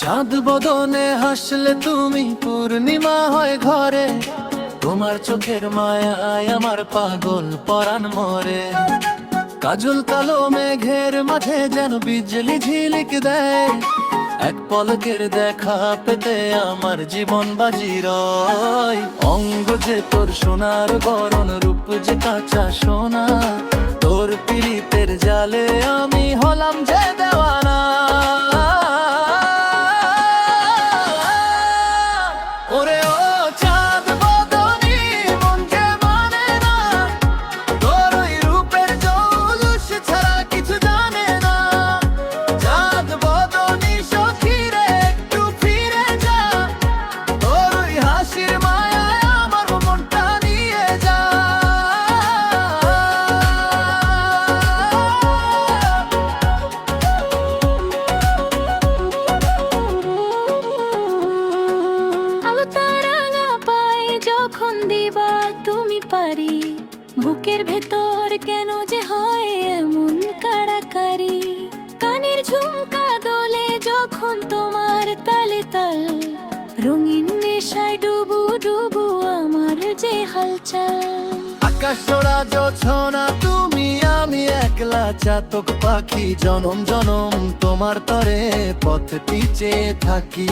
চাঁদ বদনে হাসলে তুমি পূর্ণিমা হয় ঘরে, তোমার চোখের মায়ায় আমার পাগল পরাণ মরে। কাজল কালো মেঘের মাঝে যেন বিজলি ঝিলিক দেয়, এক পলকের দেখা পেতে আমার জীবন বাজি রয়। অঙ্গ যে তোর সোনার বরণ, রূপ যে কাঁচা সোনা, তোর পীড়িতের জালে আমি হলাম যে দেওয়ানা। ওরে ও চাঁদ বদনি মন যে মানে না, তোর ওই রূপের জৌলুস ছাড়া কিছু জানে না। চাঁদ বদনি সখী রে একটু ফিরে যা, তোর ওই হাসির মায়ায় আমার মনটা নিয়ে যা। যখন দিবা তুমি পারি, বুকের ভেতর কেন যে হয় এমন কাড়াকাড়ি। কানের ঝুমকা দোলে যখন তোমার তালে তাল, রঙিন নেশায় ডুবু ডুবু আমার যে হালচাল। আকাশ জোড়া জোছনা তুমি আমি একলা চাতক পাখি, জনম জনম তোমার তরে পথ চেয়ে থাকি।